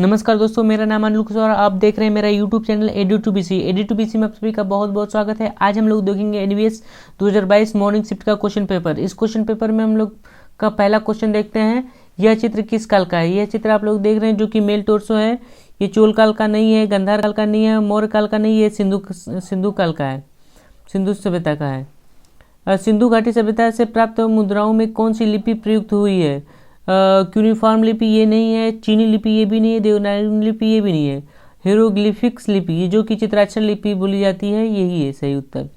नमस्कार दोस्तों, मेरा नाम अनिल कुशवाहा और आप देख रहे हैं मेरा यूट्यूब चैनल एडी2बीसी में आप सभी का बहुत बहुत स्वागत है। आज हम लोग देखेंगे एनवीएस 2022 मॉर्निंग शिफ्ट का क्वेश्चन पेपर। इस क्वेश्चन पेपर में हम लोग का पहला क्वेश्चन देखते हैं। यह चित्र किस काल का है? यह चित्र आप लोग देख रहे हैं जो कि मेल टोर्सो है। ये चोल काल का नहीं है, गंधार काल का नहीं है, मौर्य काल का नहीं है, सिंधु काल का है, सिंधु सभ्यता का है। सिंधु घाटी सभ्यता से प्राप्त मुद्राओं में कौन सी लिपि प्रयुक्त हुई है? क्यूनिफॉर्म लिपि ये नहीं है, चीनी लिपि ये भी नहीं है, देवनागरी लिपि ये भी नहीं है, हीरोग्लिफिक्स लिपि ये जो कि चित्राक्षर लिपि बोली जाती है यही है सही उत्तर।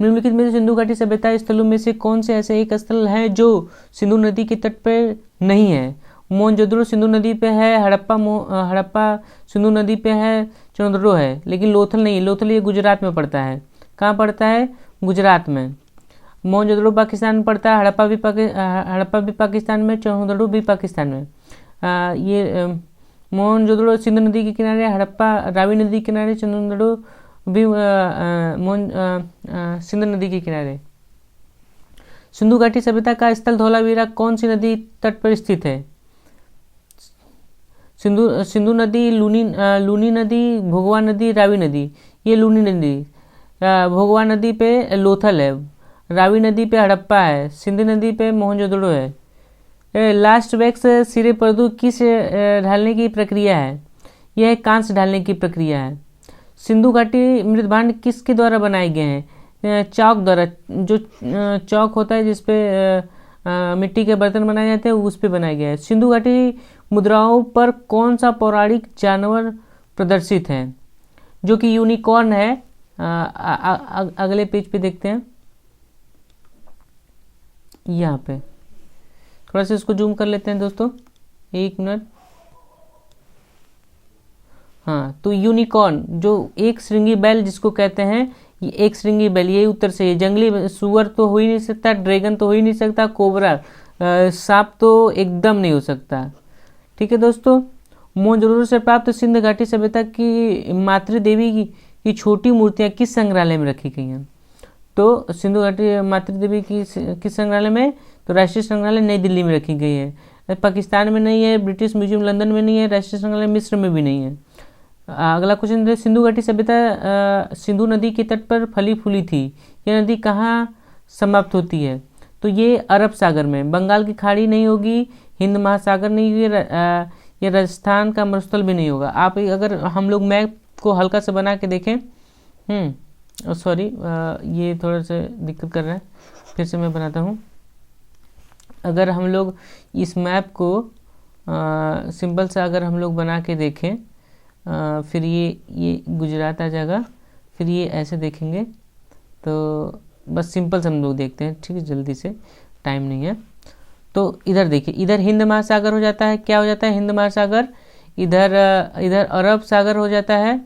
निम्नलिखित में से सिंधु घाटी सभ्यता स्थलों में से कौन से ऐसे एक स्थल है जो सिंधु नदी के तट पर नहीं है? मोहनजोदड़ो सिंधु नदी पे है, हड़प्पा सिंधु नदी पे है, चंद्रो है, लेकिन लोथल नहीं है। लोथल ये गुजरात में पड़ता है। कहाँ पड़ता है? गुजरात में। मोहनजोदड़ो पाकिस्तान में पड़ता है, हड़प्पा भी पाकिस्तान में, चंद्रो भी पाकिस्तान में। ये मोहनजोदड़ो सिंधु नदी के किनारे, हड़प्पा रावी नदी के किनारे, चंद्रो भी सिंधु नदी के किनारे। सिंधु घाटी सभ्यता का स्थल धौलावीरा कौन सी नदी तट पर स्थित है? सिंधु नदी, लूनी नदी, भोगवा नदी, रावी नदी। ये लूनी नदी। भोगवा नदी पे लोथल है, रावी नदी पे हड़प्पा है, सिंधु नदी पे मोहनजोदड़ो है। लास्ट वैक्स सिरे परदू किस ढालने की प्रक्रिया है? यह कांस्य ढालने की प्रक्रिया है। सिंधु घाटी मृदभांड किसके द्वारा बनाए गए हैं? चौक द्वारा। जो चौक होता है जिसपे मिट्टी के बर्तन बनाए जाते हैं उस पे बनाया गया है। सिंधु घाटी मुद्राओं पर कौन सा पौराणिक जानवर प्रदर्शित है? जो कि यूनिकॉर्न है। अगले पेज पे देखते हैं। यहाँ पे थोड़ा सा इसको जूम कर लेते हैं दोस्तों, एक मिनट। हाँ, तो यूनिकॉर्न जो एक श्रृंगी बैल जिसको कहते हैं, ये एक श्रृंगी बैल, यही उत्तर सही है। जंगली सुअर तो हो ही नहीं सकता, ड्रैगन तो हो ही नहीं सकता, कोबरा सांप तो एकदम नहीं हो सकता। ठीक है दोस्तों। मोहनजोदड़ो से प्राप्त सिंधु घाटी सभ्यता की मातृदेवी की छोटी मूर्तियाँ किस संग्रहालय में रखी गई हैं? तो सिंधु घाटी मातृदेवी की किस संग्रहालय में? तो राष्ट्रीय संग्रहालय नई दिल्ली में रखी गई है। पाकिस्तान में नहीं है, ब्रिटिश म्यूजियम लंदन में नहीं है, राष्ट्रीय संग्रहालय मिस्र में भी नहीं है। अगला क्वेश्चन है, सिंधु घाटी सभ्यता सिंधु नदी के तट पर फली फूली थी। यह नदी कहाँ समाप्त होती है? तो ये अरब सागर में। बंगाल की खाड़ी नहीं होगी, हिंद महासागर नहीं होगी, ये राजस्थान का मरुस्थल भी नहीं होगा। आप अगर हम लोग मैप को हल्का से बना के देखें, सॉरी ये थोड़ा सा दिक्कत कर रहा है, फिर से मैं बनाता हूँ। अगर हम लोग इस मैप को सिंपल सा अगर हम लोग बना के देखें, फिर ये गुजरात आ जाएगा, फिर ये ऐसे देखेंगे, तो बस सिंपल से हम लोग देखते हैं। ठीक है, जल्दी से, टाइम नहीं है। तो इधर देखिए, इधर हिंद महासागर हो जाता है। क्या हो जाता है? हिंद महासागर। इधर अरब सागर हो जाता है,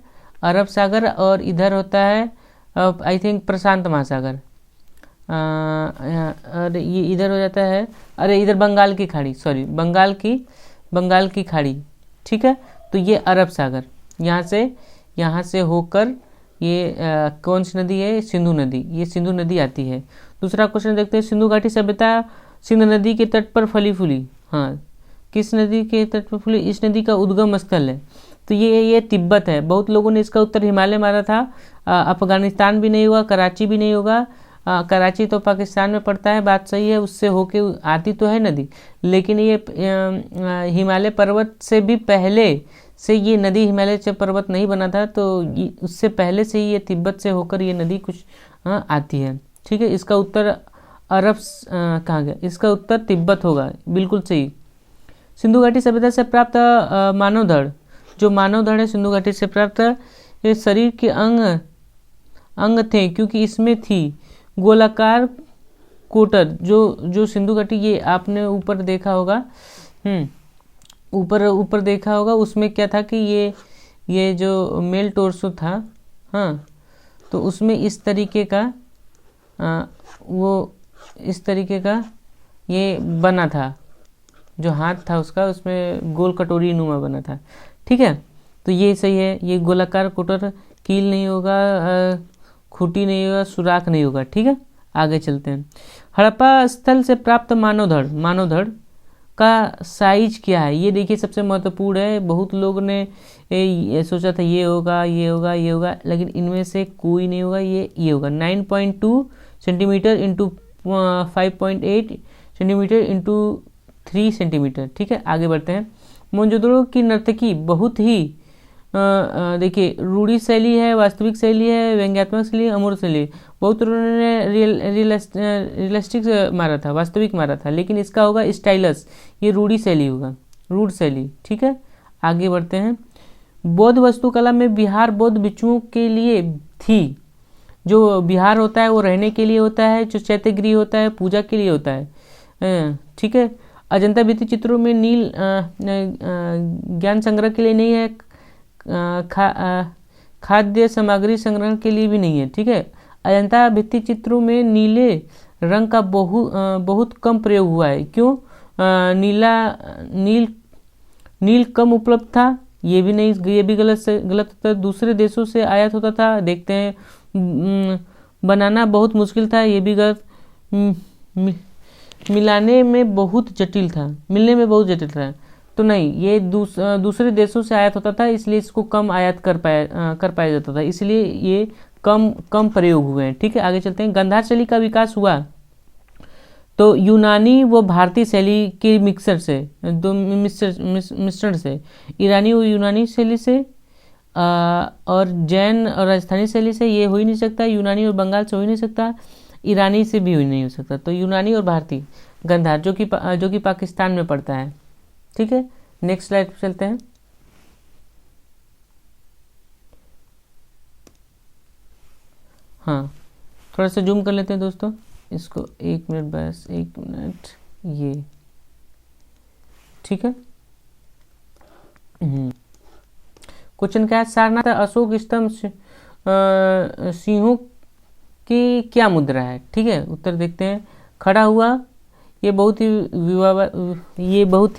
अरब सागर। और इधर होता है आई थिंक प्रशांत महासागर। अरे ये इधर हो जाता है, अरे इधर बंगाल की खाड़ी, सॉरी बंगाल की खाड़ी। ठीक है, तो ये अरब सागर, यहाँ से होकर ये कौन सी नदी है? सिंधु नदी। ये सिंधु नदी आती है। दूसरा क्वेश्चन देखते हैं, सिंधु घाटी सभ्यता सिंधु नदी के तट पर फली फूली। हाँ, किस नदी के तट पर फूली? इस नदी का उद्गम स्थल है तो ये तिब्बत है। बहुत लोगों ने इसका उत्तर हिमालय मारा था। अफगानिस्तान भी नहीं होगा, कराची भी नहीं होगा। कराची तो पाकिस्तान में पड़ता है, बात सही है, उससे होके आती तो है नदी, लेकिन ये हिमालय पर्वत से भी पहले से ये नदी हिमालय से पर्वत नहीं बना था, तो उससे पहले से ही ये तिब्बत से होकर ये नदी कुछ आती है। ठीक है, इसका उत्तर अरब कहाँ गया? इसका उत्तर तिब्बत होगा, बिल्कुल सही। सिंधु घाटी सभ्यता से प्राप्त मानव धड़, जो मानव धड़ है सिंधु घाटी से प्राप्त, ये शरीर के अंग थे क्योंकि इसमें थी गोलाकार कोटर। जो सिंधु घाटी, ये आपने ऊपर देखा होगा, ऊपर देखा होगा, उसमें क्या था कि ये जो मेल टोर्सो था, हाँ, तो उसमें इस तरीके का ये बना था, जो हाथ था उसका, उसमें गोल कटोरी नुमा बना था। ठीक है, तो ये सही है। ये गोलाकार कोटर, कील नहीं होगा, खूंटी नहीं होगा, सुराख नहीं होगा। ठीक है, आगे चलते हैं। हड़प्पा स्थल से प्राप्त मानव धड़ का साइज क्या है, ये देखिए सबसे महत्वपूर्ण है। बहुत लोग ने ये सोचा था ये होगा ये होगा ये होगा, लेकिन इनमें से कोई नहीं होगा। ये होगा 9.2 centimetre into 5.8 centimetre into 3 centimetre. ठीक है, आगे बढ़ते हैं। मोहनजोदड़ो की नर्तकी बहुत ही देखिए रूढ़ी शैली है, वास्तविक शैली है, व्यंग्यात्मक शैली, अमूर्त शैली। बहुत उन्होंने रियलिस्टिक मारा था, वास्तविक मारा था, लेकिन इसका होगा स्टाइलस, ये रूढ़ी शैली होगा, रूढ़ शैली। ठीक है, आगे बढ़ते हैं। बौद्ध वास्तुकला में विहार बौद्ध भिक्षुओं के लिए थी। जो विहार होता है वो रहने के लिए होता है, जो चैत्यगृह होता है पूजा के लिए होता है। ठीक है, अजंता भित्ति चित्रों में नील ज्ञान संग्रह के लिए नहीं है, खाद्य सामग्री संग्रहण के लिए भी नहीं है। ठीक है, अजंता भित्ति चित्रों में नीले रंग का बहुत कम प्रयोग हुआ है। क्यों? नील कम उपलब्ध था, ये भी नहीं, ये भी गलत होता है। दूसरे देशों से आयात होता था, देखते हैं बनाना बहुत मुश्किल था, ये भी गलत। मिलाने में बहुत जटिल था, मिलने में बहुत जटिल था, तो नहीं, ये दूसरे देशों से आयात होता था, इसलिए इसको कम आयात कर पाया जाता था, इसलिए ये कम प्रयोग हुए हैं। ठीक है, आगे चलते हैं। गांधार शैली का विकास हुआ तो यूनानी व भारतीय शैली के मिक्सर से, दो मिश्रण से, ईरानी व यूनानी शैली से और जैन और राजस्थानी शैली से ये हो ही नहीं सकता, यूनानी और बंगाल से हो ही नहीं सकता, ईरानी से भी हो नहीं हो सकता। तो यूनानी और भारतीय गांधार जो कि पाकिस्तान में पड़ता है। ठीक है, नेक्स्ट स्लाइड पर चलते हैं। हाँ, थोड़ा सा जूम कर लेते हैं दोस्तों इसको, 1 मिनट, बस 1 मिनट, ये ठीक है। क्वेश्चन क्या है? सारनाथ अशोक स्तंभ सिंहों की क्या मुद्रा है? ठीक है, उत्तर देखते हैं। खड़ा हुआ, ये बहुत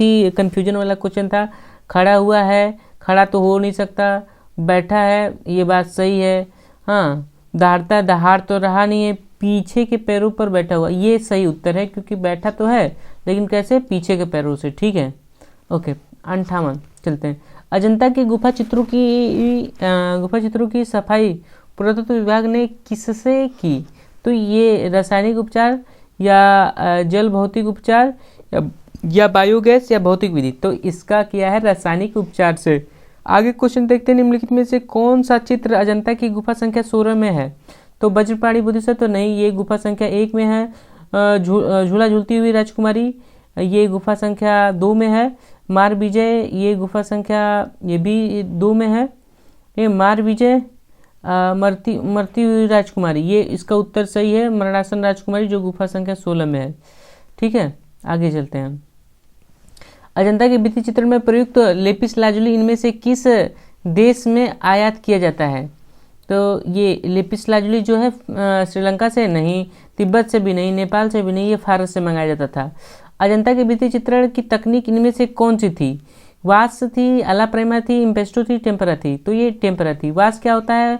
ही कंफ्यूजन वाला क्वेश्चन था। खड़ा हुआ है, खड़ा तो हो नहीं सकता। बैठा है, ये बात सही है। हाँ, दहाड़ता, दहाड़ तो रहा नहीं है, पीछे के पैरों पर बैठा हुआ, ये सही उत्तर है, क्योंकि बैठा तो है लेकिन कैसे? पीछे के पैरों से। ठीक है, ओके। 58 चलते हैं। अजंता के गुफा चित्रों की सफाई पुरातत्व विभाग ने किससे की? तो ये रासायनिक उपचार या जल भौतिक उपचार या बायोगैस या भौतिक विधि, तो इसका किया है रासायनिक उपचार से। आगे क्वेश्चन देखते हैं। निम्नलिखित में से कौन सा चित्र अजंता की गुफा संख्या 16 में है? तो वज्रपाणी बुद्धिस्ट तो नहीं, ये गुफा संख्या 1 में है। झूला झूलती हुई राजकुमारी, ये गुफा संख्या 2 में है। मार विजय, ये गुफा संख्या, ये भी 2 में है। ये मार विजय, मरती हुई राजकुमारी, ये इसका उत्तर सही है। मरणासन राजकुमारी जो गुफा संख्या 16 में है। ठीक है, आगे चलते हैं। अजंता के भित्ति चित्र में प्रयुक्त लेपिस लाजुली इनमें से किस देश में आयात किया जाता है? तो ये लेपिस लाजुली जो है श्रीलंका से नहीं, तिब्बत से भी नहीं, नेपाल से भी नहीं, ये फारस से मंगाया जाता था। अजंता के भित्ति चित्रण की तकनीक इनमें से कौन सी थी? वास थी, अला प्रेमा थी, इम्पेस्टो थी, टेम्परा थी? तो ये टेम्परा थी। वास क्या होता है?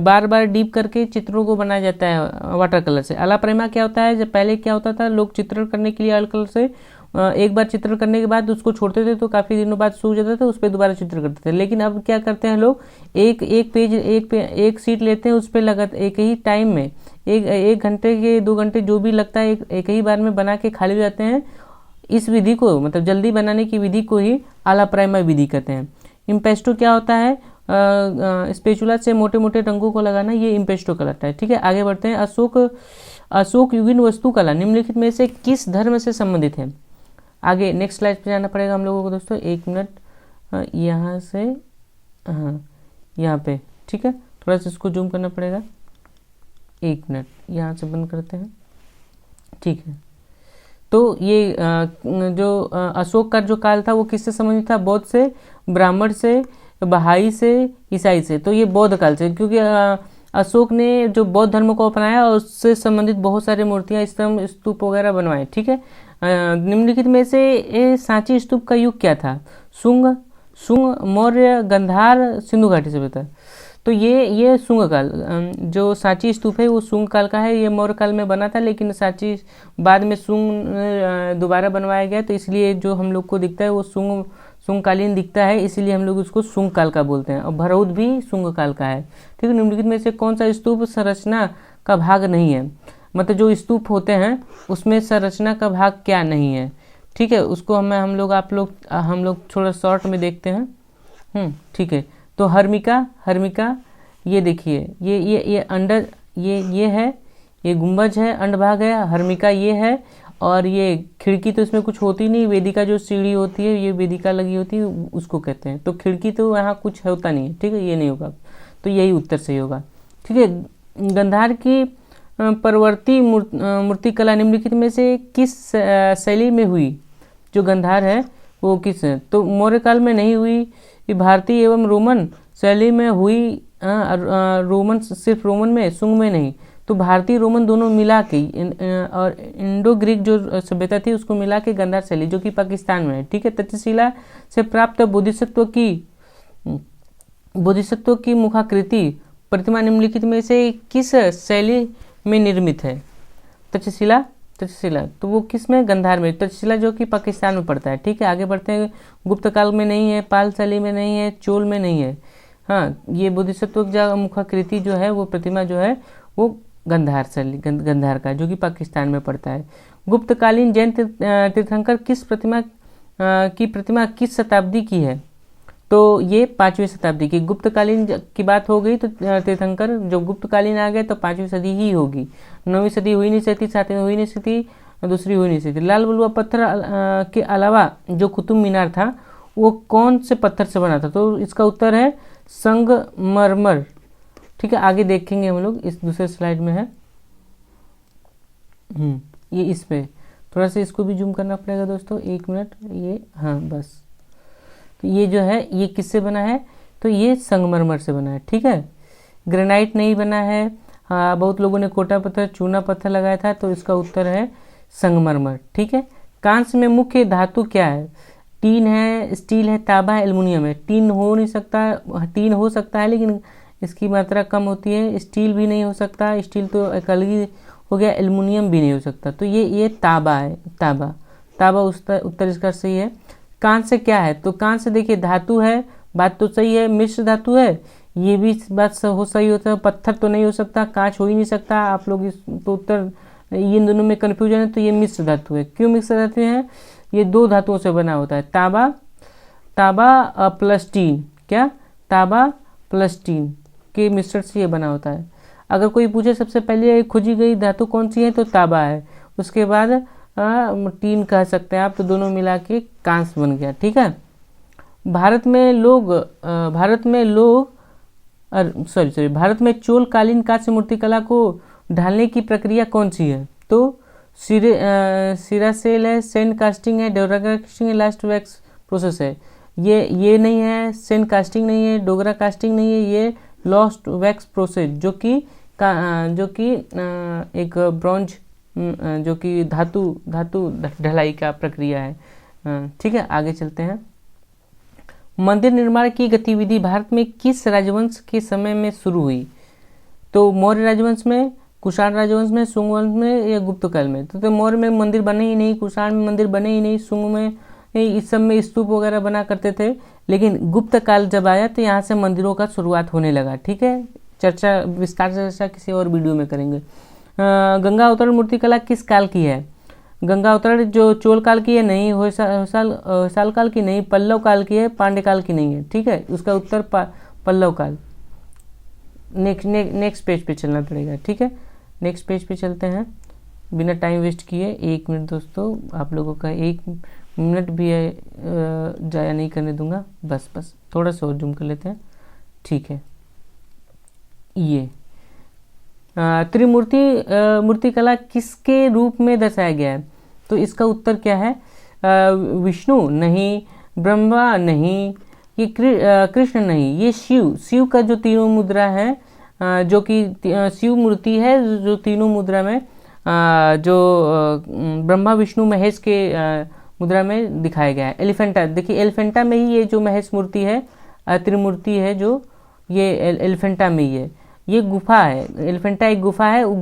बार बार डीप करके चित्रों को बनाया जाता है वाटर कलर से। अला प्रेमा क्या होता है? जब पहले क्या होता था, लोग चित्रण करने के लिए ऑयल कलर से एक बार चित्र करने के बाद उसको छोड़ते थे तो काफ़ी दिनों बाद सूख जाता था, उस पर दोबारा चित्र करते थे। लेकिन अब क्या करते हैं लोग, एक सीट लेते हैं, उस पर लगातार एक ही टाइम में 1 घंटे के 2 घंटे जो भी लगता है एक ही बार में बना के खाली हो जाते हैं। इस विधि को, मतलब जल्दी बनाने की विधि को ही आला प्राइमा विधि कहते हैं। इम्पेस्टो क्या होता है? स्पेचुला से मोटे मोटे रंगों को लगाना, ये इम्पेस्टो कहलाता है। ठीक है, आगे बढ़ते हैं। अशोक युगीन वास्तुकला निम्नलिखित में से किस धर्म से संबंधित है? आगे नेक्स्ट स्लाइड पे जाना पड़ेगा हम लोगों को दोस्तों। 1 मिनट, यहाँ से, हाँ यहाँ पे, ठीक है, थोड़ा सा इसको जूम करना पड़ेगा। 1 मिनट, यहाँ से बंद करते हैं। ठीक है, तो ये जो अशोक का जो काल था वो किससे संबंधित था? बौद्ध से, ब्राह्मण से, बहाई से, ईसाई से। तो ये बौद्ध काल से, क्योंकि अशोक ने जो बौद्ध धर्म को अपनाया और उससे संबंधित बहुत सारी मूर्तियाँ, स्तंभ, स्तूप वगैरह बनवाए। ठीक है, निम्नलिखित में से सांची स्तूप का युग क्या था? शुंग, मौर्य, गंधार, सिंधु घाटी सभ्यता। तो ये शुंग काल, जो सांची स्तूप है वो शुंग काल का है। ये मौर्य काल में बना था, लेकिन सांची बाद में शुंग दोबारा बनवाया गया, तो इसलिए जो हम लोग को दिखता है वो शुंगकालीन दिखता है, इसीलिए हम लोग उसको शुंग काल का बोलते हैं। और भरौद भी शुंग काल का है। ठीक है, निम्नलिखित में से कौन सा स्तूप संरचना का भाग नहीं है? मतलब जो स्तूप होते हैं उसमें संरचना का भाग क्या नहीं है? ठीक है, उसको हम लोग थोड़ा शॉर्ट में देखते हैं। ठीक है, तो हर्मिका ये देखिए, ये अंडर ये है, ये गुंबज है, अंडभाग है। हर्मिका ये है, और ये खिड़की तो इसमें कुछ होती नहीं। वेदिका जो सीढ़ी होती है, ये वेदिका लगी होती है, उसको कहते हैं। तो खिड़की तो यहाँ कुछ होता नहीं है। ठीक है, ये नहीं होगा, तो यही उत्तर सही होगा। ठीक है, गंधार की परवर्ती मूर्तिकला निम्नलिखित में से किस शैली में हुई? जो गंधार है वो किस है? तो मौर्य काल में नहीं हुई, ये भारतीय एवं रोमन शैली में हुई। रोमन, सिर्फ रोमन में, शुंग में नहीं। तो भारतीय रोमन दोनों मिला के और इंडो ग्रीक जो सभ्यता थी उसको मिला के गंधार शैली, जो कि पाकिस्तान में है। ठीक है, तक्षशिला से प्राप्त बोधिसत्व की मुखाकृति प्रतिमा निम्नलिखित में से किस शैली में निर्मित है? तक्षशिला, तो वो किस में? गंधार में। तक्षशिला जो कि पाकिस्तान में पड़ता है। ठीक है, आगे बढ़ते हैं। गुप्त काल में नहीं है, पाल शैली में नहीं है, चोल में नहीं है। हाँ, ये बोधिसत्व मुखाकृति जो है वो प्रतिमा जो है वो गंधार शैली, गंधार का, जो कि पाकिस्तान में पड़ता है। गुप्तकालीन जैन तीर्थंकर की प्रतिमा किस शताब्दी की है? तो ये 5वीं शताब्दी की। गुप्तकालीन की बात हो गई तो तीर्थंकर जो गुप्तकालीन आ गए तो 5वीं सदी ही होगी। 9वीं सदी हो ही नहीं सकती, 7वीं हो ही नहीं सकती, दूसरी हो ही नहीं सकती। लाल बलुआ पत्थर के अलावा जो कुतुब मीनार था वो कौन से पत्थर से बना था? तो इसका उत्तर है संगमरमर। ठीक है, आगे देखेंगे हम लोग, इस दूसरे स्लाइड में है। ये इसमें थोड़ा सा इसको भी जूम करना पड़ेगा दोस्तों, 1 मिनट। ये हाँ बस, तो ये जो है ये किससे बना है? तो ये संगमरमर से बना है। ठीक है, ग्रेनाइट नहीं बना है। हाँ, बहुत लोगों ने कोटा पत्थर, चूना पत्थर लगाया था, तो इसका उत्तर है संगमरमर। ठीक है, कांस्य में मुख्य धातु क्या है? टीन है, स्टील है, तांबा है, एल्युमिनियम है। टीन हो नहीं सकता, टीन हो सकता है लेकिन इसकी मात्रा कम होती है। स्टील भी नहीं हो सकता, स्टील तो एक अलग ही हो गया। एल्युमिनियम भी नहीं हो सकता, तो ये तांबा है। तांबा उत्तर इसका सही है। कांस्य क्या है? तो कांस्य देखिए धातु है, बात तो सही है। मिश्र धातु है, ये भी बात सही होता है। पत्थर तो नहीं हो सकता, कांच हो ही नहीं सकता। आप लोग इस तो उत्तर इन दोनों में कन्फ्यूजन है, तो ये मिश्र धातु है। क्यों मिश्र धातु है? ये 2 धातुओं से बना होता है। तांबा प्लस टीन, क्या? तांबा प्लस टीन के मिश्रण से ये बना होता है। अगर कोई पूछे सबसे पहले खोजी गई धातु कौन सी है, तो तांबा है। उसके बाद टीन कह सकते हैं आप, तो दोनों मिला के कांस्य बन गया। ठीक है, भारत में चोल कालीन कांस्य मूर्तिकला को ढालने की प्रक्रिया कौन सी है? तो सिरासेल है, सैंड कास्टिंग है, डोगरा कास्टिंग है, लास्ट वैक्स प्रोसेस है। ये नहीं है, सैंड कास्टिंग नहीं है, डोगरा कास्टिंग नहीं है, ये लॉस्ट वैक्स प्रोसेस, जो कि एक ब्रॉन्ज, जो कि धातु ढलाई का प्रक्रिया है। ठीक है, आगे चलते हैं। मंदिर निर्माण की गतिविधि भारत में किस राजवंश के समय में शुरू हुई? तो मौर्य राजवंश में, कुषाण राजवंश में, शुंग वंश में, या गुप्त काल में? तो मौर्य में मंदिर बने ही नहीं, कुषाण में मंदिर बने ही नहीं, शुंग में इस सब में स्तूप वगैरह बना करते थे। लेकिन गुप्त काल जब आया तो यहाँ से मंदिरों का शुरुआत होने लगा। ठीक है, विस्तार से चर्चा किसी और वीडियो में करेंगे। गंगा अवतरण मूर्तिकला किस काल की है? गंगा अवतरण जो चोल काल की है नहीं, होयसाल काल की नहीं, पल्लव काल की है, पांड्य काल की नहीं है। ठीक है, उसका उत्तर पल्लव काल। नेक्स्ट पेज पे चलना पड़ेगा। ठीक है, नेक्स्ट पेज पे चलते हैं बिना टाइम वेस्ट किए। 1 मिनट दोस्तों, आप लोगों का 1 मिनट भी जाया नहीं करने दूंगा। बस थोड़ा सा और जूम कर लेते हैं। ठीक है, ये त्रिमूर्ति मूर्तिकला किसके रूप में दर्शाया गया है? तो इसका उत्तर क्या है? विष्णु नहीं, ब्रह्मा नहीं, ये कृष्ण नहीं, ये शिव का जो तीनों मुद्रा है, जो कि शिव मूर्ति है, जो तीनों मुद्रा में जो ब्रह्मा विष्णु महेश के मुद्रा में दिखाया गया है। एलिफेंटा, देखिए एलिफेंटा में ही ये जो महेश मूर्ति है, त्रिमूर्ति है, जो ये एलिफेंटा में ही है। ये गुफा है, एलिफेंटा एक गुफा है, वो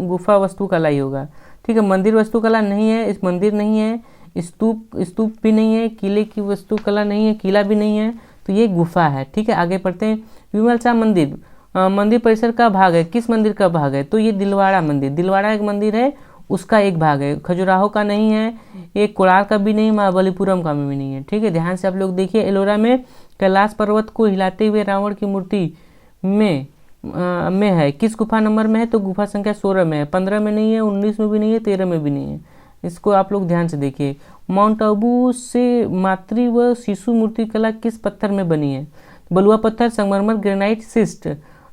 गुफा वस्तुकला ही होगा। ठीक है, मंदिर वस्तुकला नहीं है, इस मंदिर नहीं है, स्तूप भी नहीं है, किले की वस्तुकला नहीं है, किला भी नहीं है, तो ये गुफा है। ठीक है, आगे पढ़ते हैं। विमल शाह मंदिर मंदिर परिसर का भाग है, किस मंदिर का भाग है? तो ये दिलवाड़ा मंदिर, दिलवाड़ा एक मंदिर है, उसका एक भाग है। खजुराहो का नहीं है, एक कोलार का भी नहीं, महाबलीपुरम का भी नहीं है। ठीक है, ध्यान से आप लोग देखिए। एलोरा में कैलाश पर्वत को हिलाते हुए रावण की मूर्ति में है, किस गुफा नंबर में है? तो गुफा संख्या 16 में है, 15 में नहीं है, 19 में भी नहीं है, 13 में भी नहीं है। इसको आप लोग ध्यान से देखिए। माउंट आबू से मातृ व शिशु मूर्ति कला किस पत्थर में बनी है? बलुआ पत्थर, संगमरमर, ग्रेनाइट, सिस्ट।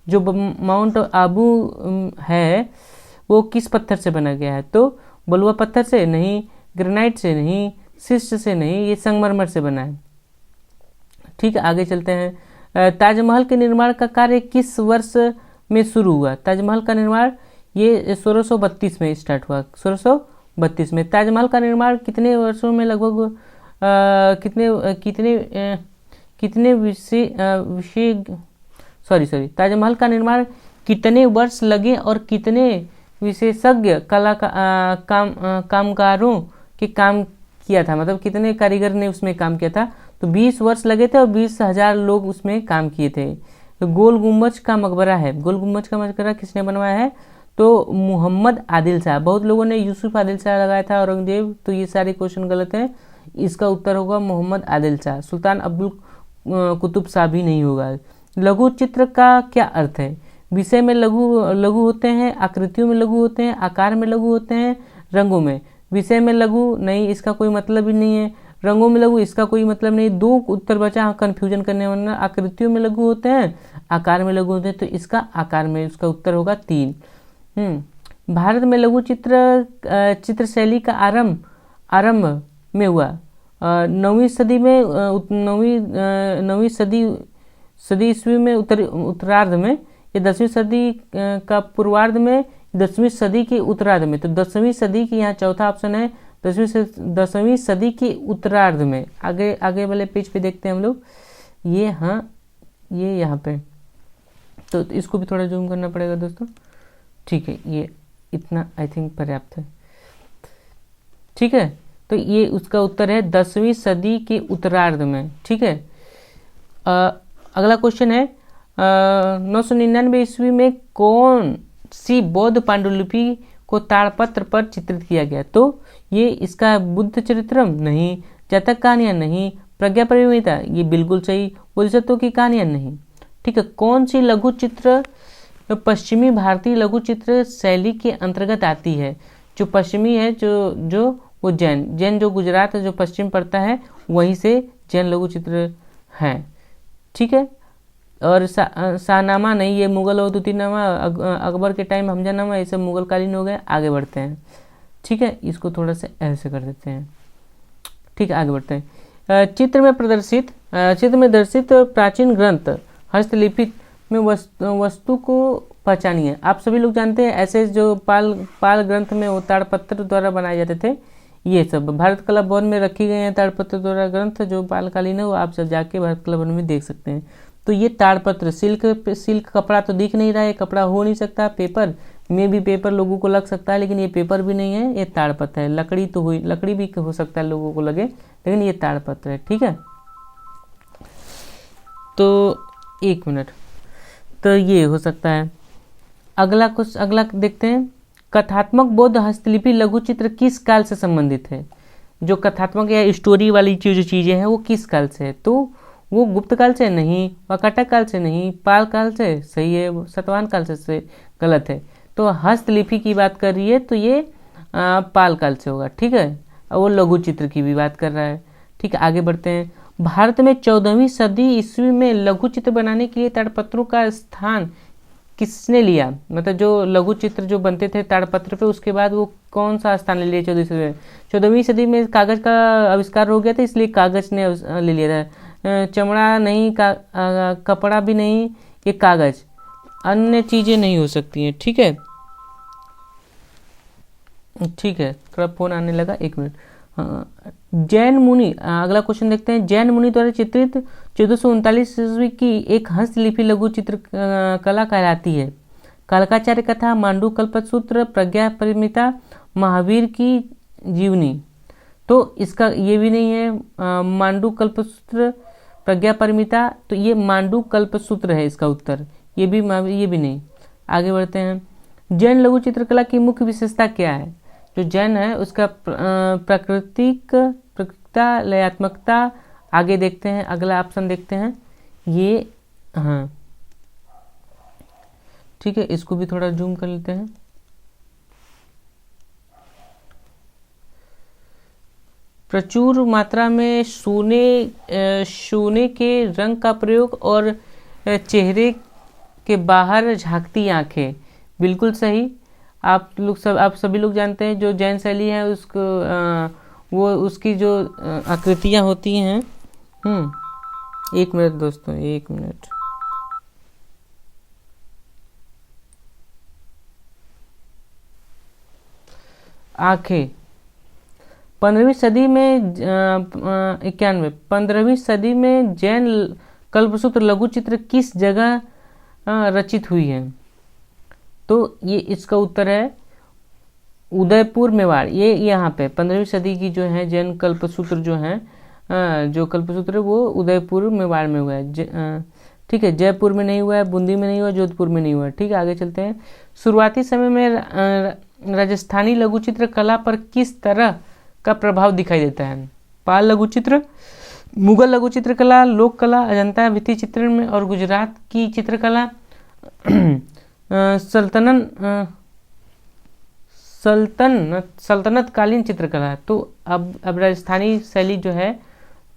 जो माउंट आबू है वो किस पत्थर से बना गया है? तो बलुआ पत्थर से नहीं, ग्रेनाइट से नहीं, सिस्ट से नहीं, ये संगमरमर से बना है। ठीक है, आगे चलते हैं। ताजमहल के निर्माण का कार्य किस वर्ष में शुरू हुआ? ताजमहल का निर्माण ये 1632 में स्टार्ट हुआ, 1632 में। ताजमहल का निर्माण कितने वर्षों में लगभग ताजमहल का निर्माण कितने वर्ष लगे और कितने विशेषज्ञ कामगारों के काम किया था? मतलब कितने कारीगर ने उसमें काम किया था? तो 20 वर्ष लगे थे और 20,000 लोग उसमें काम किए थे। तो गोल गुम्बज का मकबरा है, गोल गुम्बज का मकबरा किसने बनवाया है? तो मोहम्मद आदिल शाह। बहुत लोगों ने यूसुफ आदिल शाह लगाया था, औरंगजेब, तो ये सारे क्वेश्चन गलत हैं। इसका उत्तर होगा मोहम्मद आदिल शाह। सुल्तान अब्दुल कुतुब शाह भी नहीं होगा। लघु चित्र का क्या अर्थ है? विषय में लघु होते हैं, आकृतियों में लघु होते हैं, आकार में लघु होते हैं, रंगों में। विषय में लघु नहीं, इसका कोई मतलब ही नहीं है। रंगों में लघु, इसका कोई मतलब नहीं। 2 उत्तर बचा, कंफ्यूजन करने वाला। आकृतियों में लघु होते हैं, आकार में लघु होते हैं, तो इसका आकार में उसका उत्तर होगा 3। भारत में लघु चित्रशैली का आरंभ में हुआ 9वीं सदी में, 9वीं सदी ईस्वी में, उत्तरार्ध में, या 10वीं सदी का पूर्वार्ध में, 10वीं सदी के उत्तरार्ध में। तो 10वीं सदी की यहाँ चौथा ऑप्शन है, 10वीं सदी के उत्तरार्ध में। आगे वाले पेज पे देखते हैं हम लोग। ये हाँ, ये यहाँ पे, तो इसको भी थोड़ा जूम करना पड़ेगा दोस्तों। ठीक है, ये इतना आई थिंक पर्याप्त है। ठीक है, तो ये उसका उत्तर है 10वीं सदी के उत्तरार्ध में। ठीक है, अगला क्वेश्चन है 999 ईस्वी में कौन सी बौद्ध पांडुलिपि को ताड़पत्र पर चित्रित किया गया? तो ये इसका बुद्ध चरित्रम नहीं, जातक कहानियां नहीं, प्रज्ञा परिमिता ये बिल्कुल सही, बोधिसत्वों की कहानियां नहीं। ठीक है, कौन सी लघु चित्र पश्चिमी भारतीय लघु चित्र शैली के अंतर्गत आती है? जो पश्चिमी है, जो वो जैन जो गुजरात जो पश्चिम पड़ता है, वहीं से जैन लघु चित्र है। ठीक है, और शाहनामा नहीं, ये मुगल अवधूतीनामा, अकबर के टाइम हमजानामा, ये सब मुगल कालीन हो गए। आगे बढ़ते हैं। ठीक है, इसको थोड़ा सा ऐसे कर देते हैं। ठीक है, आगे बढ़ते हैं। चित्र में दर्शित प्राचीन ग्रंथ हस्तलिखित में वस्तु को पहचानिए। आप सभी लोग जानते हैं ऐसे जो पाल ग्रंथ में वो ताड़पत्र द्वारा बनाए जाते थे। ये सब भारत कला भवन में रखी गए हैं ताड़पत्र द्वारा ग्रंथ जो पालकालीन है, वो आप सब जाके भारत कला भवन में देख सकते हैं। तो ये ताड़पत्र, सिल्क कपड़ा तो दिख नहीं रहा है, कपड़ा हो नहीं सकता। पेपर में भी पेपर लोगों को लग सकता है, लेकिन ये पेपर भी नहीं है, ये ताड़पत्र है। लकड़ी भी हो सकता है लोगों को लगे, लेकिन ये ताड़पत्र है। ठीक है, तो 1 मिनट, तो ये हो सकता है। अगला देखते हैं। कथात्मक बौद्ध हस्तलिपि लघु चित्र किस काल से संबंधित है? जो कथात्मक या स्टोरी वाली जो चीजें हैं वो किस काल से है? तो वो गुप्त काल से नहीं, वाकाटक काल से नहीं, पाल काल से सही है, सातवाहन काल से गलत है। तो हस्तलिपि की बात कर रही है तो ये पाल काल से होगा। ठीक है, और वो लघु चित्र की भी बात कर रहा है। ठीक है, आगे बढ़ते हैं। भारत में 14वीं सदी ईस्वी में लघु चित्र बनाने के लिए ताड़पत्रों का स्थान किसने लिया? मतलब जो लघु चित्र जो बनते थे ताड़पत्र पे, उसके बाद वो कौन सा स्थान ले लिया 14वीं सदी में? 14वीं सदी में कागज का आविष्कार हो गया था, इसलिए कागज ने ले लिया था। चमड़ा नहीं, कपड़ा भी नहीं, ये कागज, अन्य चीजें नहीं हो सकती हैं। ठीक है, ठीक है, थोड़ा फोन आने लगा, 1 मिनट। हाँ जैन मुनि, अगला क्वेश्चन देखते हैं। जैन मुनि द्वारा चित्रित 1439 ईस्वी की एक हस्तलिपि लघु चित्र कला कहलाती है। कालकाचार्य कथा, मांडू कल्पसूत्र, प्रज्ञा परिमिता, महावीर की जीवनी। तो इसका ये भी नहीं है मांडू कल्पसूत्र, प्रज्ञा परिमिता, तो ये मांडू कल्पसूत्र है इसका उत्तर, ये भी नहीं। आगे बढ़ते हैं। जैन लघु चित्रकला की मुख्य विशेषता क्या है? जो जैन है उसका प्रकृतिकता, लयात्मकता। आगे देखते हैं, अगला ऑप्शन देखते हैं ये, हाँ ठीक है, इसको भी थोड़ा जूम कर लेते हैं। प्रचुर मात्रा में सोने के रंग का प्रयोग और चेहरे के बाहर झांकती आंखें, बिल्कुल सही। आप सभी लोग जानते हैं जो जैन शैली है उसको वो उसकी जो आकृतियां होती हैं। एक मिनट दोस्तों, एक मिनट। आंखें 15वीं सदी में 15वीं सदी में जैन कल्पसूत्र लघु चित्र किस जगह रचित हुई है? तो ये इसका उत्तर है उदयपुर मेवाड़। ये यहाँ पे 15वीं सदी की जो है जैन कल्पसूत्र जो है जो कल्पसूत्र है वो उदयपुर मेवाड़ में हुआ है। ठीक है, जयपुर में नहीं हुआ है, बूंदी में नहीं हुआ, जोधपुर में नहीं हुआ। ठीक है, आगे चलते हैं। शुरुआती समय में राजस्थानी लघु चित्र कला पर किस तरह का प्रभाव दिखाई देता है? पाल लघु चित्र, मुगल लघु चित्रकला, लोक कला, अजंता भित्ति चित्रण में, और गुजरात की चित्रकला, सल्तनत कालीन चित्रकला। तो अब राजस्थानी शैली जो है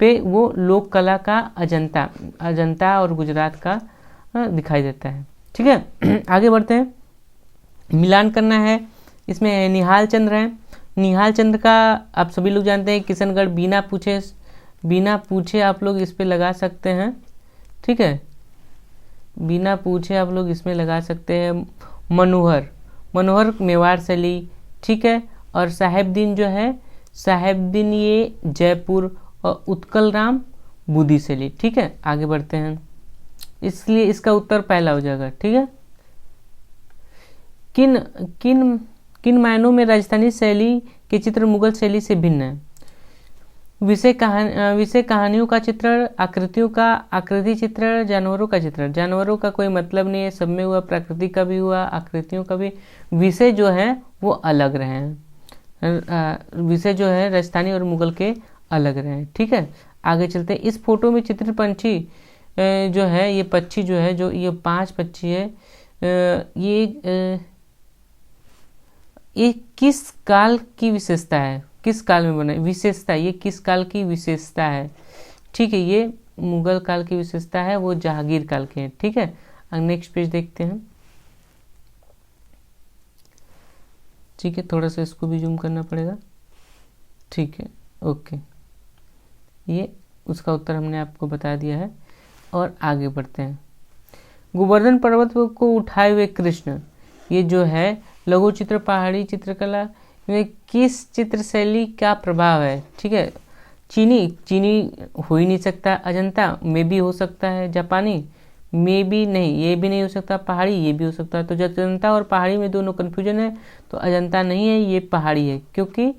पे वो लोक कला का अजंता और गुजरात का दिखाई देता है। ठीक है, आगे बढ़ते हैं। मिलान करना है, इसमें निहाल चंद्र है। निहाल चंद्र का आप सभी लोग जानते हैं, किशनगढ़ बिना पूछे आप लोग इस पे लगा सकते हैं। ठीक है, बिना पूछे आप लोग इसमें लगा सकते हैं। मनोहर मेवाड़ शैली। ठीक है, और साहेबदीन जो है, साहेबदीन ये जयपुर, और उत्कल राम बुद्धि शैली। ठीक है, आगे बढ़ते हैं, इसलिए इसका उत्तर पहला हो जाएगा। ठीक है, किन मायनों में राजस्थानी शैली के चित्र मुगल शैली से भिन्न है? विषय कहानियों का चित्रण, आकृतियों का आकृति चित्रण, जानवरों का चित्रण। जानवरों का कोई मतलब नहीं है, सब में हुआ, प्रकृति का भी हुआ, आकृतियों का भी। विषय जो है वो अलग रहे हैं, विषय जो है राजस्थानी और मुगल के अलग रहे हैं। ठीक है, आगे चलते हैं। इस फोटो में चित्रित पंछी जो है, ये पक्षी जो है, जो ये 5 पक्षी है, ये किस काल की विशेषता है? किस काल में बने? विशेषता, ये किस काल की विशेषता है? ठीक है, ये मुगल काल की विशेषता है, वो जहांगीर काल के हैं। ठीक है, नेक्स्ट पेज देखते हैं। ठीक है, थोड़ा सा इसको भी जूम करना पड़ेगा। ठीक है, ओके, ये उसका उत्तर हमने आपको बता दिया है। और आगे बढ़ते हैं। गोवर्धन पर्वत को उठाए हुए कृष्ण, ये जो है लघु चित्र पहाड़ी चित्रकला में किस चित्र शैली का प्रभाव है? ठीक है, चीनी हो ही नहीं सकता, अजंता में भी हो सकता है, जापानी में भी नहीं, ये भी नहीं हो सकता, पहाड़ी ये भी हो सकता है। तो अजंता और पहाड़ी में दोनों कन्फ्यूजन है, तो अजंता नहीं है, ये पहाड़ी है, क्योंकि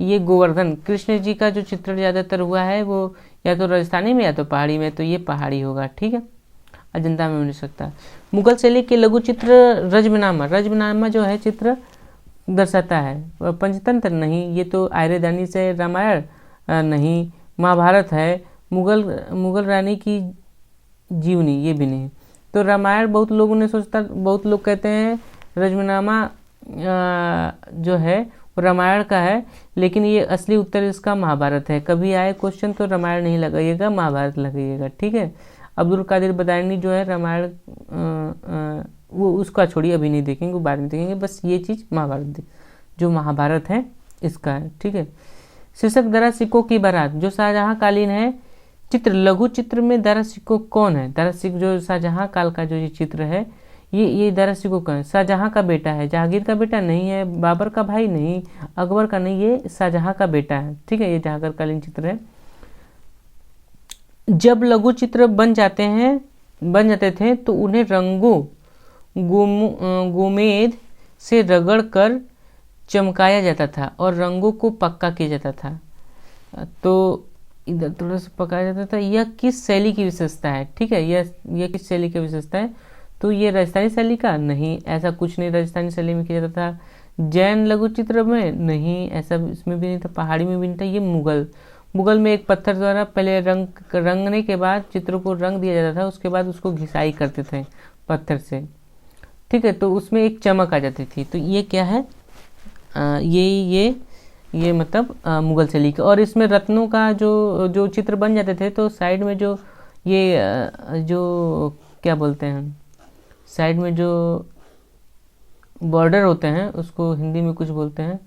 ये गोवर्धन कृष्ण जी का जो चित्र ज़्यादातर हुआ है वो या तो राजस्थानी में या तो पहाड़ी में, तो ये पहाड़ी होगा। ठीक है, अजंता में हो नहीं सकता। मुगल शैली के लघु चित्र रजमनामा जो है चित्र दर्शाता है, पंचतंत्र नहीं, ये तो आयरेदानी से, रामायण नहीं, महाभारत है, मुगल रानी की जीवनी ये भी नहीं। तो रामायण बहुत लोग कहते हैं रजमनामा जो है वो रामायण का है, लेकिन ये असली उत्तर इसका महाभारत है। कभी आए क्वेश्चन तो रामायण नहीं लगाइएगा, महाभारत लगाइएगा। ठीक है, अब्दुल कादिर बदायनी जो है रामायण वो उसका छोड़िए, अभी नहीं देखेंगे, वो बाद में देखेंगे, बस ये चीज़ महाभारत जो महाभारत है इसका है। ठीक है, शीर्षक दारा सिक्कों की बारात, जो शाहजहां कालीन है चित्र, लघु चित्र में दारा सिक्कों कौन है? दारा सिक्कों जो शाहजहां काल का जो ये चित्र है, ये दारा शिकोह शाहजहां का बेटा है, जहांगीर का बेटा नहीं है, बाबर का भाई नहीं, अकबर का नहीं, ये शाहजहां का बेटा है। ठीक है, ये जहांगीरकालीन चित्र है। जब लघु चित्र बन जाते थे तो उन्हें रंगों गोमेद से रगड़ कर चमकाया जाता था और रंगों को पक्का किया जाता था। तो इधर थोड़ा सा पकाया जाता था। यह किस शैली की विशेषता है? ठीक है, यह किस शैली की विशेषता है? तो ये राजस्थानी शैली का नहीं, ऐसा कुछ नहीं राजस्थानी शैली में किया जाता था। जैन लघु चित्र में नहीं, ऐसा इसमें भी नहीं था, पहाड़ी में भी नहीं था। ये मुगल में एक पत्थर द्वारा पहले रंगने के बाद चित्र को रंग दिया जाता था, उसके बाद उसको घिसाई करते थे पत्थर से। ठीक है, तो उसमें एक चमक आ जाती थी। तो ये क्या है? ये मतलब मुगल शैली का। और इसमें रत्नों का जो चित्र बन जाते थे तो साइड में जो क्या बोलते हैं, साइड में जो बॉर्डर होते हैं उसको हिंदी में कुछ बोलते हैं,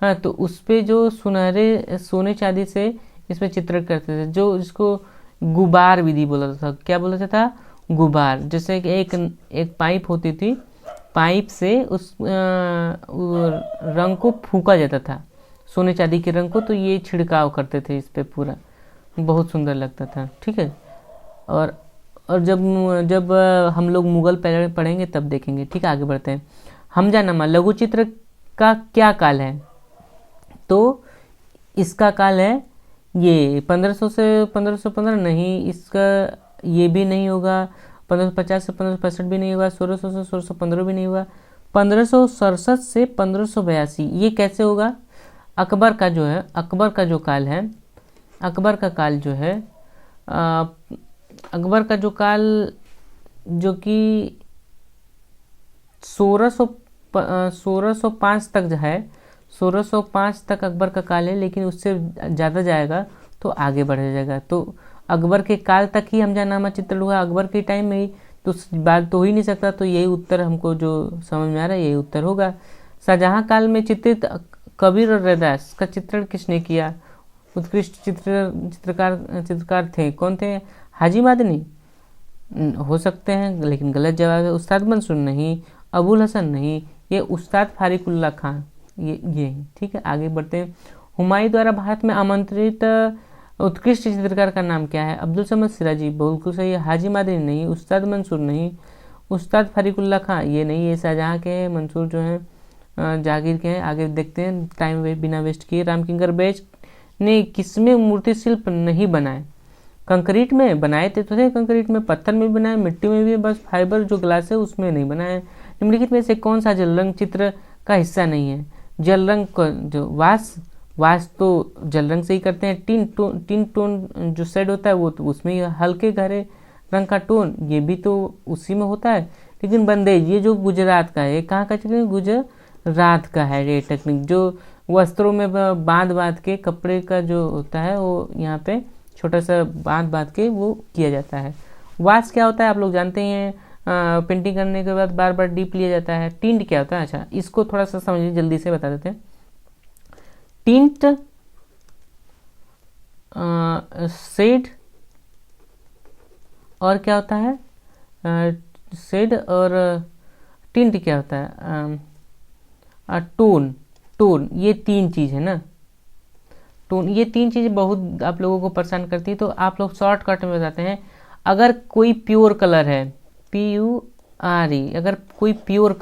हाँ, तो उस पे जो सुनहरे सोने चांदी से इसमें चित्र करते थे, जो जिसको गुबार विधि बोला था। क्या बोला था? गुबार। जैसे कि एक पाइप होती थी, पाइप से उस रंग को फूका जाता था, सोने चांदी के रंग को, तो ये छिड़काव करते थे इस पे पूरा, बहुत सुंदर लगता था। ठीक है, और जब हम लोग मुगल पढ़ेंगे तब देखेंगे। ठीक है, आगे बढ़ते हैं। हमजानामा लघु चित्र का क्या काल है? तो इसका काल है ये 1500 से 1515 नहीं, इसका ये भी नहीं होगा। 1550 से 1565 भी नहीं होगा। 1600 से 1615 भी नहीं होगा। 1567 से 1582 ये कैसे होगा? अकबर का जो काल है, अकबर का काल जो है, अकबर का जो काल जो कि 1605 तक है, 1605 तक अकबर का काल है, लेकिन उससे ज़्यादा जाएगा तो आगे बढ़ जाएगा। तो अकबर के काल तक ही हमजानामा चित्रण हुआ, अकबर के टाइम में ही, तो बात तो हो ही नहीं सकता। तो यही उत्तर हमको जो समझ में आ रहा है, यही उत्तर होगा। शाहजहां काल में चित्रित कबीर और रैदास का चित्रण किसने किया? उत्कृष्ट चित्रकार थे, कौन थे? हाजी मादनी हो सकते हैं, लेकिन गलत जवाब है। उस्ताद मंसूर नहीं, अबुल हसन नहीं, ये उस्ताद फारिकुल्लाह खान, ये। ठीक है, आगे बढ़ते हैं। हुमायूं द्वारा भारत में आमंत्रित उत्कृष्ट चित्रकार का नाम क्या है? अब्दुल समद सिराजी, बिल्कुल सही है। हाजी मादनी नहीं, उस्ताद मंसूर नहीं, उस्ताद फारिकुल्लाह खान ये नहीं, ये शाहजहां के हैं, मंसूर जो हैं जहांगीर के हैं। आगे देखते हैं, टाइम बिना वेस्ट किए। रामकिंकर बेज ने किसमें मूर्ति शिल्प नहीं बनाए? कंक्रीट में बनाए थे, कंक्रीट में, पत्थर में भी बनाए, मिट्टी में भी, बस फाइबर जो ग्लास है उसमें नहीं बनाए। निम्नलिखित में से कौन सा जल रंग चित्र का हिस्सा नहीं है? जल रंग जो वास तो जल रंग से ही करते हैं। टिन टोन जो शेड होता है वो तो उसमें हल्के गहरे रंग का टोन, ये भी तो उसी में होता है। लेकिन बंदेज ये जो गुजरात का है, कहाँ का टेक्निक? गुजरात का है ये टेक्निक, जो वस्त्रों में बांध के कपड़े का जो होता है वो यहाँ पे छोटा सा बांध के वो किया जाता है। वास क्या होता है आप लोग जानते ही हैं, पेंटिंग करने के बाद बार बार डीप लिया जाता है। टिंट क्या होता है? अच्छा, इसको थोड़ा सा समझिए, जल्दी से बता देते हैं। टिंट शेड और क्या होता है? शेड और टिंट क्या होता है? टोन, ये तीन चीज है ना। टोन, ये तीन चीजें बहुत आप लोगों को परेशान करती है, तो आप लोग शॉर्टकट में बताते हैं। अगर कोई प्योर कलर है, PURE, अगर कोई प्योर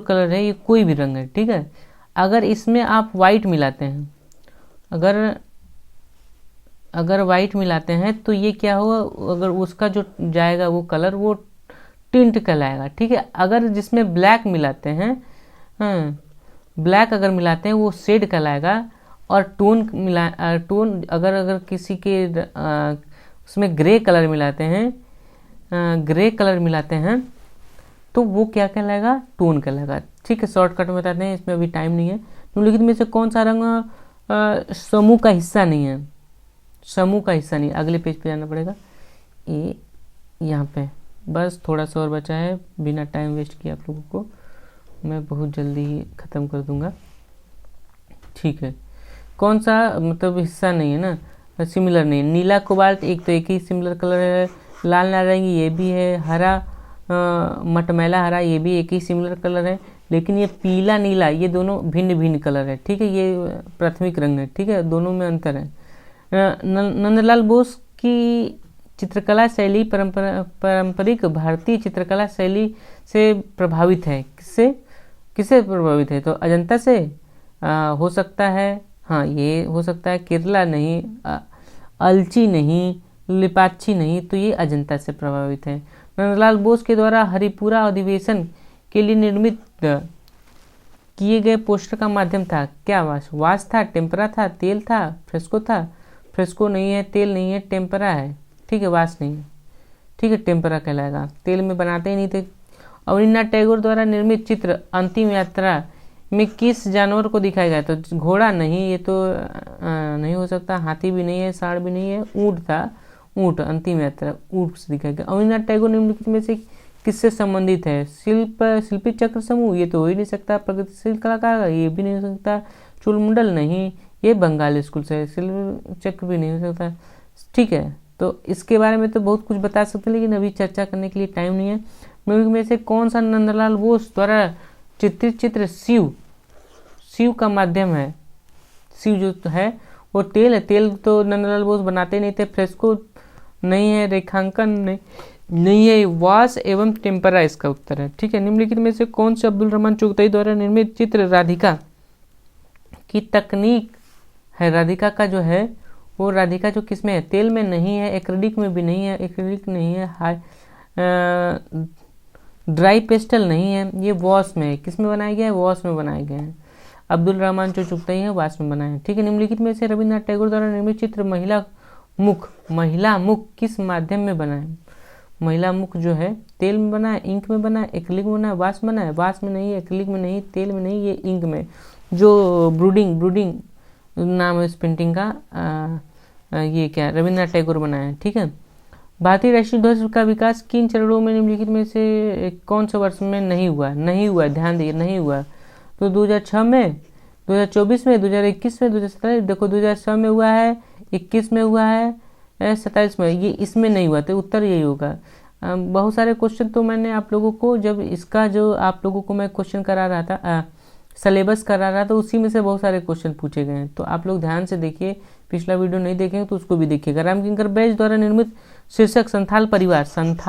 कलर है, ये कोई भी रंग है, ठीक है, अगर इसमें आप वाइट मिलाते हैं, अगर वाइट मिलाते हैं तो ये क्या होगा? अगर उसका जो जाएगा वो कलर, वो टिंट कहलाएगा। ठीक है, अगर जिसमें ब्लैक मिलाते हैं, ब्लैक अगर मिलाते हैं वो शेड कहलाएगा। और टोन अगर किसी के उसमें ग्रे कलर मिलाते हैं तो वो क्या कहलाएगा? टोन कहलाएगा। ठीक है, शॉर्टकट में बताते हैं, इसमें अभी टाइम नहीं है। निम्नलिखित में से कौन सा रंग समूह का हिस्सा नहीं है? समूह का हिस्सा नहीं, अगले पेज पे जाना पड़ेगा। ये यहाँ पे बस थोड़ा सा और बचा है, बिना टाइम वेस्ट किए आप लोगों को मैं बहुत जल्दी ही ख़त्म कर दूंगा। ठीक है, कौन सा मतलब हिस्सा नहीं है ना, सिमिलर नहीं है। नीला कोबाल्ट एक ही सिमिलर कलर है, लाल नारंगी ये भी है, हरा मटमैला हरा, ये भी एक ही सिमिलर कलर है, लेकिन ये पीला नीला ये दोनों भिन्न भिन्न कलर है, ठीक है, ये प्राथमिक रंग है, ठीक है, दोनों में अंतर है। नंदलाल बोस की चित्रकला शैली पारंपरिक भारतीय चित्रकला शैली से प्रभावित है। किससे प्रभावित है? तो अजंता से हो सकता है, हाँ ये हो सकता है, केरला नहीं, अलची नहीं, लिपाक्षी नहीं, तो ये अजंता से प्रभावित है। नंदलाल बोस के द्वारा हरिपुरा अधिवेशन के लिए निर्मित किए गए पोस्टर का माध्यम था क्या? वाश था, टेम्परा था, तेल था, फ्रेस्को था? फ्रेस्को नहीं है, तेल नहीं है, टेम्परा है, ठीक है, वाश नहीं है, ठीक है, टेम्परा कहलाएगा, तेल में बनाते ही नहीं थे। अवनीन्द्रनाथ टैगोर द्वारा निर्मित चित्र अंतिम यात्रा में किस जानवर को दिखाया गया? तो घोड़ा नहीं, ये तो नहीं हो सकता, हाथी भी नहीं है, सांड भी नहीं है, ऊँट था, ऊँट, अंतिम यात्रा ऊँट से दिखाया गया। अवनीन्द्रनाथ टैगोर निम्नलिखित में से किससे संबंधित है? शिल्पी चक्र समूह, ये तो हो ही नहीं सकता। प्रगतिशील कलाकार, ये भी नहीं हो सकता। चोलमंडल नहीं, ये बंगाल स्कूल से। शिल्प चक्र भी नहीं हो सकता, ठीक है। तो इसके बारे में तो बहुत कुछ बता सकते हैं, लेकिन अभी चर्चा करने के लिए टाइम नहीं है। निम्नलिखित में से कौन सा नंदलाल बोस द्वारा चित्रित चित्र शिव का माध्यम है? शिव जो है वो तेल है, तेल तो नंदलाल बोस बनाते नहीं थे। फ्रेस्को नहीं है, रेखांकन नहीं है, वाश एवं टेम्परा इसका उत्तर है, ठीक है। निम्नलिखित में से कौन से अब्दुल रहमान चुगताई द्वारा निर्मित चित्र राधिका की तकनीक है? राधिका का जो है वो राधिका जो किसमें है? तेल में नहीं है, एक्रिलिक में भी नहीं है, एक्रिलिक नहीं है, ड्राई पेस्टल नहीं है, ये वॉश में है। किस में बनाया गया है? वॉश में बनाया गया है। अब्दुल रहमान जो चुगताई है वॉश में बनाया है, ठीक है। निम्नलिखित में से रविन्द्रनाथ टैगोर द्वारा निर्मित चित्र महिला मुख किस माध्यम में बना है? महिला मुख जो है तेल में बना है, इंक में बना है, एक्रिलिक में बना है, वाश बना है? वाश में नहीं है, एक्रिलिक में नहीं, तेल में नहीं, ये इंक में। जो ब्रूडिंग नाम है इस पेंटिंग का, ये क्या रविन्द्रनाथ टैगोर बनाया है, ठीक है। भारतीय राष्ट्रीय ध्वज का विकास किन चरणों में निम्नलिखित में से कौन से वर्ष में नहीं हुआ? ध्यान दिए, नहीं हुआ। तो 2006 में, 2024 में, 2021 में, 2027, देखो 2006 में हुआ है, 21 में हुआ है, 27 में, ये इसमें नहीं हुआ, तो उत्तर यही होगा। बहुत सारे क्वेश्चन तो मैंने आप लोगों को, जब इसका जो आप लोगों को मैं क्वेश्चन करा रहा था, सिलेबस करा रहा था, उसी में से बहुत सारे क्वेश्चन पूछे गए हैं, तो आप लोग ध्यान से देखिए। पिछला वीडियो नहीं देखेंगे तो उसको भी देखिएगा। रामकिंकर बैज द्वारा निर्मित शीर्षक संथाल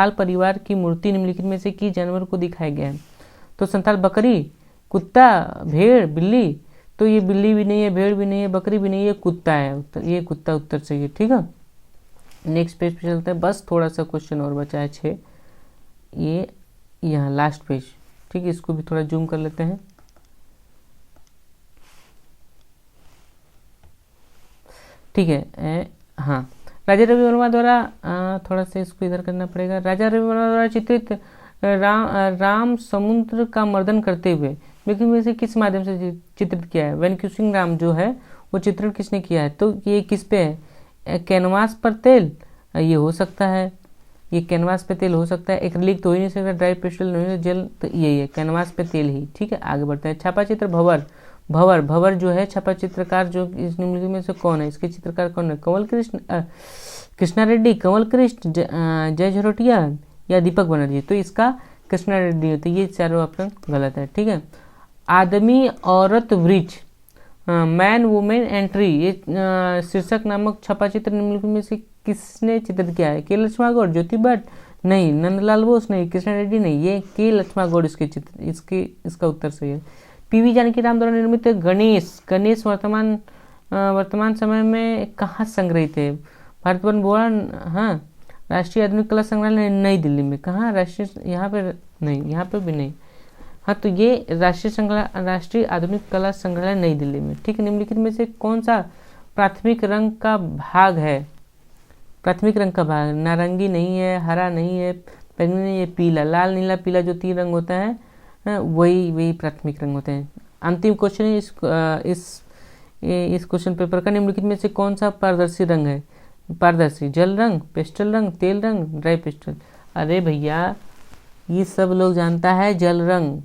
परिवार की मूर्ति निम्नलिखित में से किस जानवर को दिखाया गया है? तो संथाल बकरी, कुत्ता, भेड़, बिल्ली? तो ये बिल्ली भी नहीं है, भेड़ भी नहीं है, बकरी भी नहीं है, ये कुत्ता है, ये कुत्ता उत्तर चाहिए, ठीक है। नेक्स्ट पेज पे चलते हैं, बस थोड़ा सा क्वेश्चन और बचा है 6, ये यहाँ लास्ट पेज, ठीक है, इसको भी थोड़ा जूम कर लेते हैं। ठीक है, हाँ, राजा रवि वर्मा द्वारा थोड़ा सा इसको इधर करना पड़ेगा। राजा रवि वर्मा द्वारा चित्रित राम समुद्र का मर्दन करते हुए में से किस माध्यम से चित्रित किया है? वैनक्यूसिंग राम जो है वो चित्रण किसने किया है? तो ये किस पे है? कैनवास पर तेल, ये हो सकता है, ये कैनवास पे तेल हो सकता है। एक्रिलिक तो हो ही नहीं सकता, ड्राई पेस्टल नहीं है, जेल, तो यही है, कैनवास पे तेल ही, ठीक है। आगे बढ़ते हैं। छापा चित्र भंवर जो है छापा चित्रकार, जो इस निम्नलिखित में से कौन है? इसके चित्रकार कौन है? कृष्णा रेड्डी, कमल कृष्ण, जय झरोटिया या दीपक बनर्जी? तो इसका कृष्णा रेड्डी होती है, ये चारों ऑप्शन गलत है, ठीक है। आदमी औरत वृक्ष, मैन वुमेन एंड ट्री, ये शीर्षक नामक छपा चित्र निम्नलिखित में से किसने चित्रित किया है? के लक्ष्मण गौड़, ज्योति भट्ट नहीं, नंदलाल बोस नहीं, कृष्णा रेड्डी नहीं, ये के लक्ष्मण गौड़ इसके चित्र, इसका उत्तर सही है। पीवी जानकीराम द्वारा निर्मित गणेश वर्तमान समय में कहाँ संग्रहित है? भारत वन भवन, हाँ, राष्ट्रीय आधुनिक कला संग्रहालय नई दिल्ली में। कहाँ? राष्ट्रीय, यहाँ पे नहीं, यहाँ पे भी नहीं, हाँ, तो ये राष्ट्रीय आधुनिक कला संग्रहालय नई दिल्ली में, ठीक है। निम्नलिखित में से कौन सा प्राथमिक रंग का भाग है? प्राथमिक रंग का भाग नारंगी नहीं है, हरा नहीं है, बैंगनी नहीं है, पीला, लाल, नीला, पीला, जो 3 रंग होता है वही प्राथमिक रंग होते हैं। अंतिम क्वेश्चन है इस क्वेश्चन पेपर का, निम्नलिखित में से कौन सा पारदर्शी रंग है? पारदर्शी जल रंग, पेस्टल रंग, तेल रंग, ड्राई पेस्टल? अरे भैया, ये सब लोग जानता है, जल रंग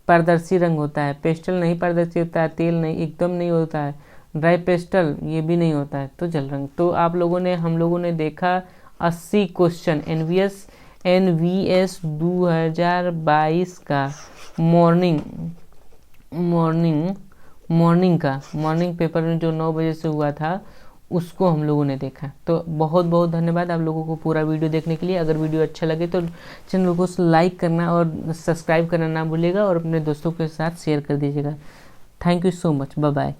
पारदर्शी रंग होता है, पेस्टल नहीं पारदर्शी होता है, तेल नहीं, एकदम नहीं होता है, ड्राई पेस्टल ये भी नहीं होता है, तो जल रंग। तो आप लोगों ने, हम लोगों ने देखा 80 क्वेश्चन, एनवीएस NVS 2022 का मॉर्निंग पेपर में जो 9 बजे से हुआ था उसको हम लोगों ने देखा। तो बहुत बहुत धन्यवाद आप लोगों को पूरा वीडियो देखने के लिए। अगर वीडियो अच्छा लगे तो चैनल को लाइक करना और सब्सक्राइब करना ना भूलिएगा और अपने दोस्तों के साथ शेयर कर दीजिएगा। Thank you so much, bye bye.